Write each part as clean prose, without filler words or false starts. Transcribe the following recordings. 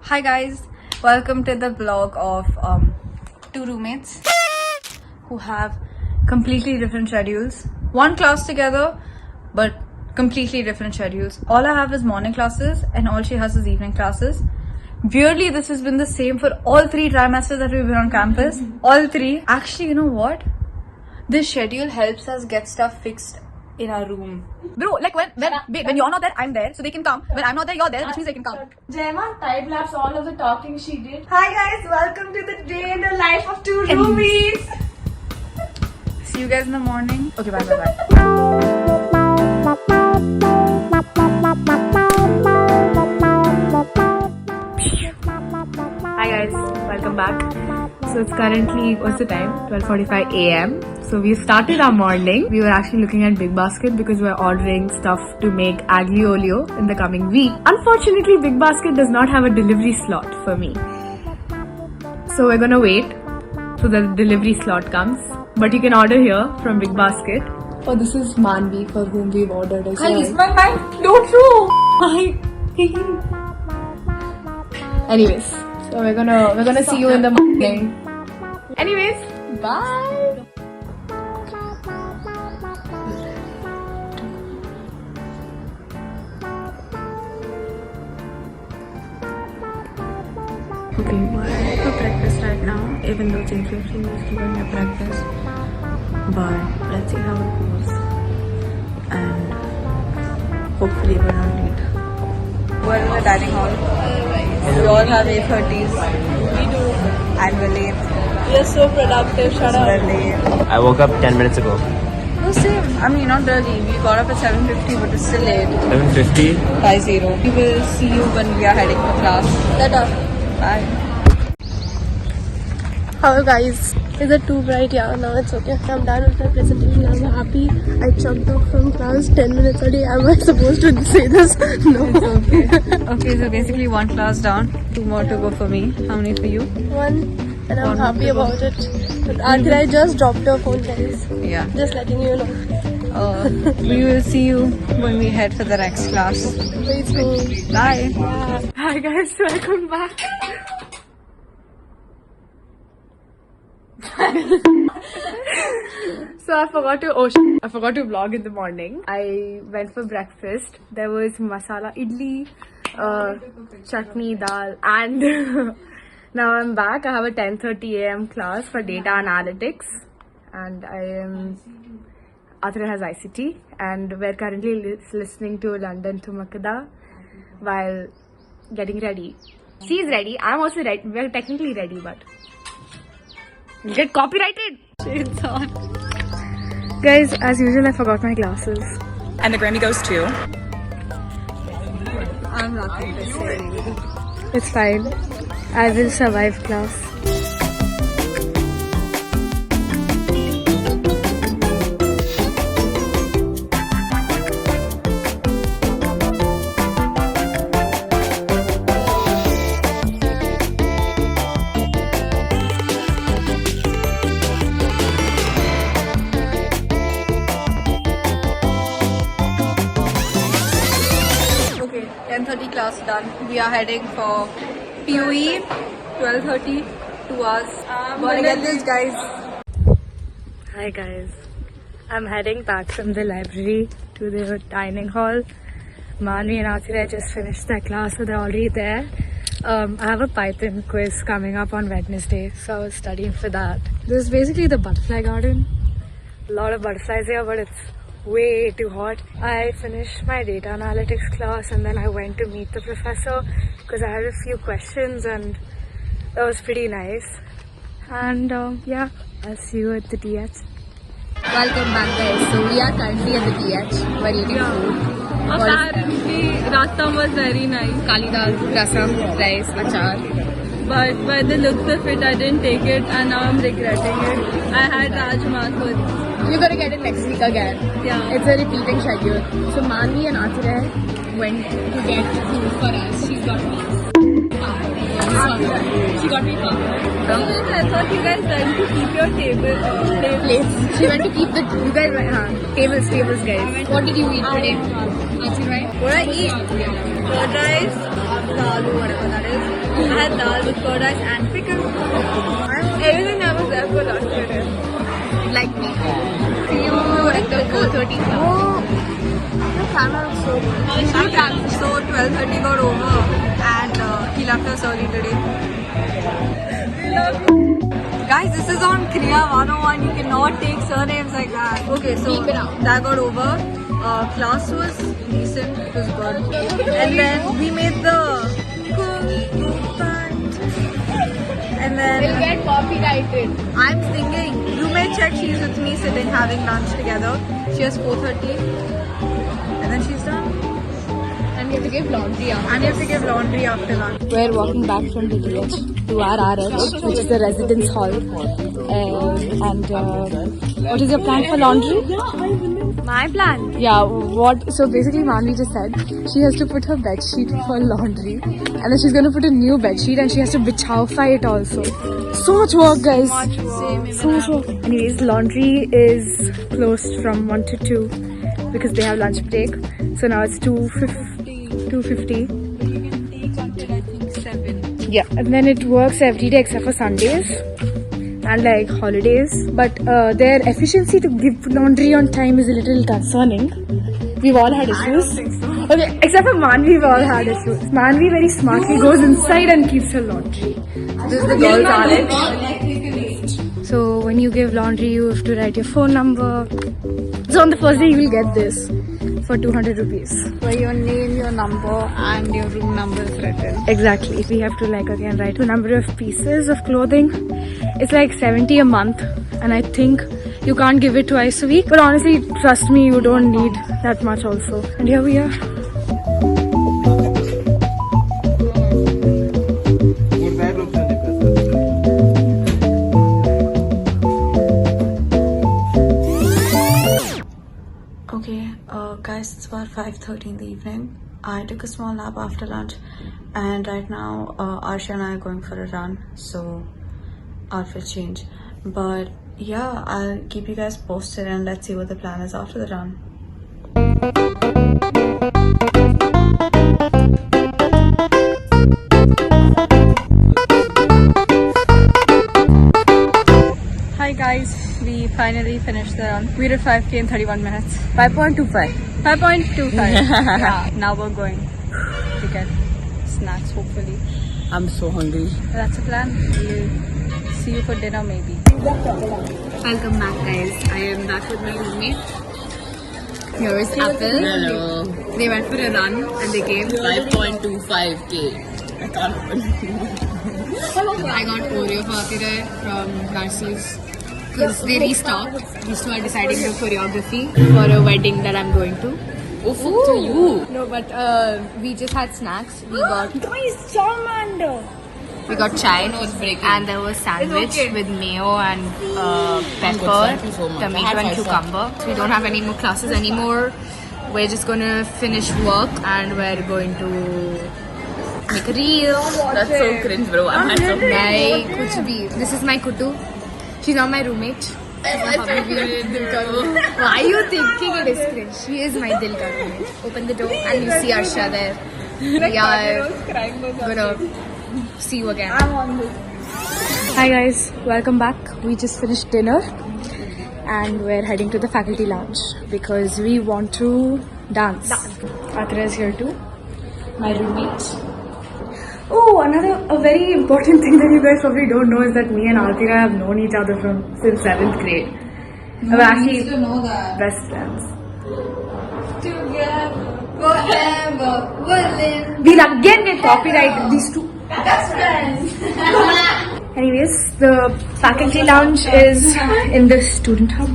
Hi guys, welcome to the vlog of two roommates who have completely different schedules. One class together, but completely different schedules. All I have is morning classes and all she has is evening classes. Weirdly, this has been the same for all 3 trimesters that we've been on campus. All 3. Actually, you know what? This schedule helps us get stuff fixed in our room. Bro, like when you're not there, I'm there, so they can come. When I'm not there, you're there, which means they can come. Jemma time-lapse all of the talking she did. Hi guys, welcome to the day in the life of two roomies. See you guys in the morning. Okay, bye. Hi guys, welcome back. So it's currently, what's the time? 12:45 AM. So we started our morning. We were actually looking at Big Basket because we're ordering stuff to make aglio olio in the coming week. Unfortunately, Big Basket does not have a delivery slot for me. So we're gonna wait so the delivery slot comes. But you can order here from Big Basket. Oh, this is Manvi for whom we've ordered as well. My mind, don't throw. Anyways, so we're gonna see you in the morning. Anyways, bye. Okay, we're for breakfast right now, even though Jane 15 is doing at breakfast. But let's see how it goes. And hopefully we're not late. We're in the dining hall. We all have 8:30s. We do. And we're late. You're so productive, shut up. We're late. I woke up 10 minutes ago. No, same. I mean, not really. We got up at 7:50, but it's still late. 7:50. 5-0. We will see you when we are heading for class. Shut up. Bye. Hello guys. Is it too bright? Yeah, now it's okay. I'm done with my presentation. I'm happy. I jumped off from class 10 minutes early. Am I supposed to say this? No. It's okay. Okay, so basically 1 class down, 2 more to go for me. How many for you? One. And I'm One happy to go. about it. But Aarti, I just dropped her phone, guys. Yeah. Just letting you know. We will see you when we head for the next class. Very soon. Bye. Hi guys, welcome back. So I forgot to vlog in the morning. I went for breakfast. There was masala idli, chutney dal, and now I'm back. I have a 10:30 AM class for data analytics, and Athra has ICT, and we're currently listening to London to Makada while getting ready. She's ready. I'm also ready. We're technically ready, but get copyrighted. Shades on. Guys, as usual, I forgot my glasses. And the Grammy goes to... I'm not interested. It's fine. I will survive class. Okay, 10:30 class done. We are heading for PUE, 12:30, 2 hours. Gonna get this, guys. Hi guys. I'm heading back from the library to the dining hall. Manvi and Athira just finished their class, so they're already there. I have a Python quiz coming up on Wednesday, so I was studying for that. This is basically the butterfly garden. A lot of butterflies here, but it's way too hot. I finished my data analytics class and then I went to meet the professor because I had a few questions and that was pretty nice. And yeah, I'll see you at the TH. Welcome back, guys. So we are currently at the TH. We're eating food. Apparently, Rasam was very nice. Kali dal, rasam, rice, achar. But by the looks of it, I didn't take it and now I'm regretting it. I had Rajma, so You're gonna get it next week again. yeah. It's a repeating schedule. So Manvi and Athira went to get food for us. She's got me. She got me I thought you guys went to keep your plates. She went to keep the you guys tables guys. What did you eat today? Athira, what did I eat? curd rice, aloo, whatever that is. I had dal with curd rice and pickle. Everything that was there for lunch today. Like me. You like the 4:30 club. Oh, the camera looks so good. So 12:30 got over and he left us early today. Guys, this is on Kriya 101. You cannot take surnames like that. Okay, so that got over. Class was decent. It was good. And then we made the and then We'll get copyrighted. I'm thinking, you may check, she's with me sitting having lunch together. She has 4:30 and then she's done. And we have to give laundry after. And you have to give laundry after lunch. We're walking back from the DH to our RH, which is the residence hall. What is your plan for laundry? My plan. Yeah, what? So basically, Manvi just said she has to put her bed sheet for laundry, and then she's gonna put a new bed sheet, and she has to bichhaufai it also. So much work, guys. So much work. Anyways, laundry is closed from 1 to 2 because they have lunch break. So now it's 2:50. You can take until I think 7. Yeah, and then it works every day except for Sundays and like holidays. But their efficiency to give laundry on time is a little concerning. We've all had issues. Okay, except for Manvi, we've all had issues. Manvi very smartly goes inside and keeps her laundry. This is the girls' RH. So when you give laundry, you have to write your phone number. So on the first day, you will get this for 200 rupees. Where your name, your number and your room number is written. Exactly. We have to like again write the number of pieces of clothing. It's like 70 a month, and I think you can't give it twice a week. But honestly, trust me, you don't need that much also. And here we are. Okay, guys, it's about 5:30 in the evening. I took a small nap after lunch, and right now Arsha and I are going for a run, so outfit change. But yeah, I'll keep you guys posted and let's see what the plan is after the run. Hi guys, we finally finished the run. We did 5k in 31 minutes. 5.25. 5.25. Yeah, now we're going to get snacks hopefully. I'm so hungry. That's a plan. We'll see you for dinner maybe. Welcome back guys. I am back with my roommate. Here is Apple. Hello. They went for a run and they came. 5.25k. I can't open I got Oreo Fatire from Garci's because they restocked. These two are deciding the choreography for a wedding that I'm going to. Oh, fuck to you. No, but we just had snacks. We got chai and there was sandwich with mayo and pepper, Thank you so much. tomato I had and my cucumber. So we don't have any more classes anymore. We're just gonna finish work and we're going to make a reel. That's so cringe, bro. I'm not so Nahi, kuch bhi. This is my kutu. She's not my roommate. Why are you thinking it is cringe? She is my dil ka roommate. Open the door and you see Arsha there. We are gonna see you again. Hi guys, welcome back. We just finished dinner and we're heading to the faculty lounge because we want to dance. Atra is here too, my roommate. Oh, a very important thing that you guys probably don't know is that me and Altira have known each other since 7th grade. We're actually to know that. best friends. Together, forever, we'll live. We'll again get copyrighted, these two. Best friends. Anyways, the faculty lounge is in the student hub.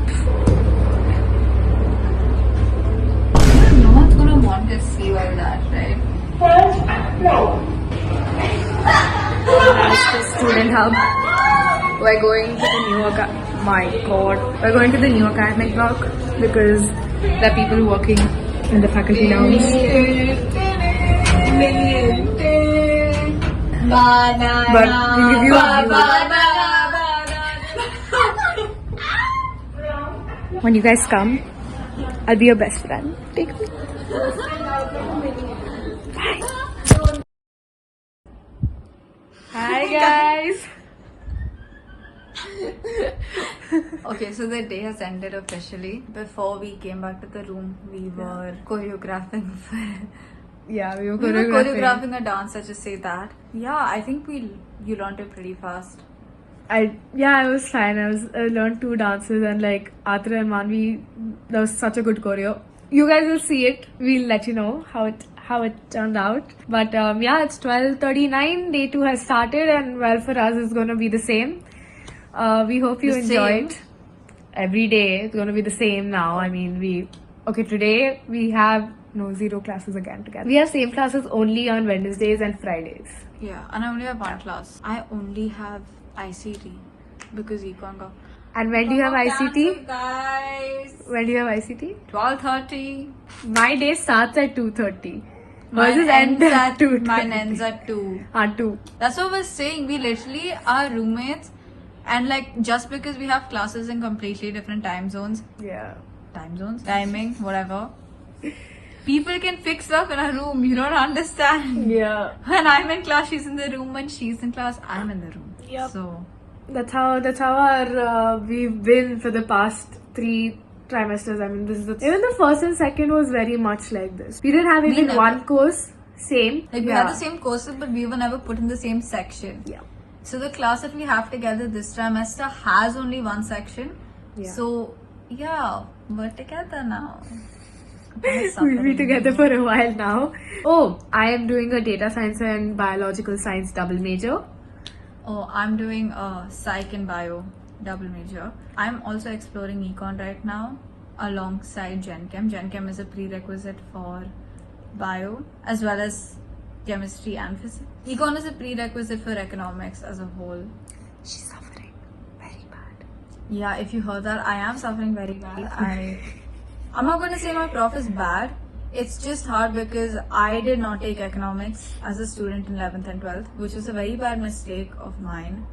No one's gonna want to see all that, right? That's the student hub. We're going to the new we're going to the new academic block because there are people working in the faculty lounge. But we'll give you a view. When you guys come, I'll be your best friend. Take me. Hi guys. Okay, so the day has ended officially. Before we came back to the room, we were choreographing for. Yeah, we were We were choreographing a dance. Let's just say that. Yeah, I think you learned it pretty fast. I was fine. I learned 2 dances and like Atra and Manvi, that was such a good choreo. You guys will see it. We'll let you know how it turned out. But yeah, it's 12:39. Day 2 has started, and well, for us it's gonna be the same. We hope you The enjoy same? it. Every day it's gonna be the same now. I mean, today we have 0 classes again together. We have same classes only on Wednesdays and Fridays. Yeah, and I only have one class. I only have ICT because econ got. And when do you have ICT? Guys. When do you have ICT? 12:30. My day starts at 2:30. Mine Hers ends at 2:30. Mine ends at 2. 2. That's what we're saying. We literally are roommates, and like just because we have classes in completely different time zones, Yeah. timing, whatever. People can fix stuff in a room. You don't understand. Yeah. When I'm in class, she's in the room. When she's in class, I'm in the room. Yep. So That's how our we've been for the past 3 trimesters. I mean, even the first and second was very much like this. We didn't have even never- one course. Same. like we had the same courses, but we were never put in the same section. Yeah. So the class that we have together this trimester has only one section. Yeah. So yeah, we're together now. We'll be together for a while now. Oh, I am doing a data science and biological science double major. Oh, I'm doing a psych and bio double major. I'm also exploring econ right now alongside Gen Chem. Gen Chem is a prerequisite for bio as well as chemistry and physics. Econ is a prerequisite for economics as a whole. She's suffering very bad. Yeah, if you heard that, I am suffering very bad. I'm not going to say my prof is bad. It's just hard because I did not take economics as a student in 11th and 12th, which was a very bad mistake of mine,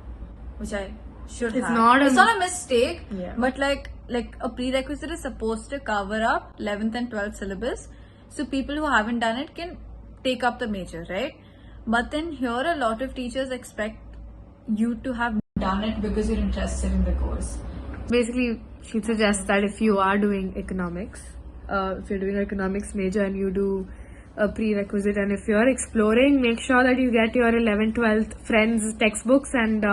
which I should It's have. not a- It's not a mistake, Yeah. but like a prerequisite is supposed to cover up 11th and 12th syllabus, so people who haven't done it can take up the major, right? But then here a lot of teachers expect you to have done it because you're interested in the course. Basically, she suggests that if you are doing economics, if you're doing an economics major and you do a prerequisite, and if you're exploring, make sure that you get your 11th, 12th friends' textbooks and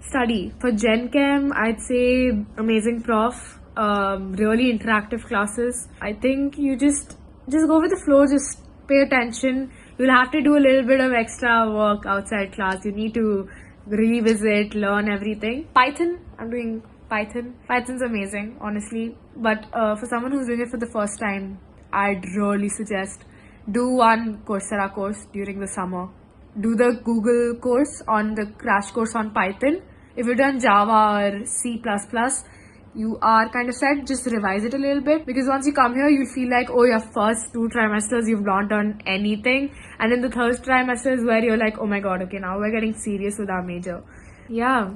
study. For Gen Chem, I'd say amazing prof, really interactive classes. I think you just go with the flow, just pay attention. You'll have to do a little bit of extra work outside class. You need to revisit, learn everything. Python, I'm doing Python. Python's amazing, honestly. But for someone who's doing it for the first time, I'd really suggest do one Coursera course during the summer. Do the Google course on the crash course on Python. If you've done Java or C++, you are kind of set. Just revise it a little bit, because once you come here, you'll feel like, oh, your first 2 trimesters, you've not done anything. And in the third trimester is where you're like, oh my god, okay, now we're getting serious with our major. Yeah,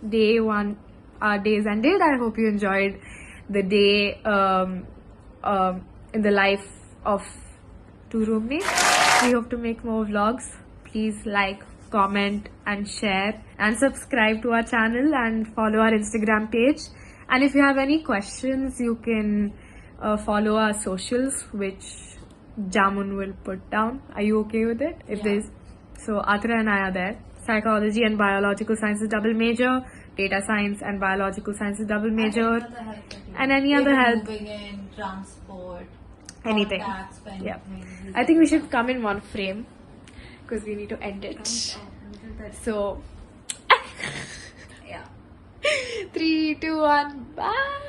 day 1. Our days ended. I hope you enjoyed the day in the life of 2 roommates. We hope to make more vlogs. Please like, comment and share and subscribe to our channel and follow our Instagram page. And if you have any questions, you can follow our socials, which Jamun will put down. Are you okay with it? If there's so Atra and I are there. Psychology and biological sciences double major, data science and biological sciences double major, and any other help, Moving in, transport, anything. contacts, pen- Yeah, I think we should come in one frame because we need to end it. So Yeah. 3, 2, 1, bye.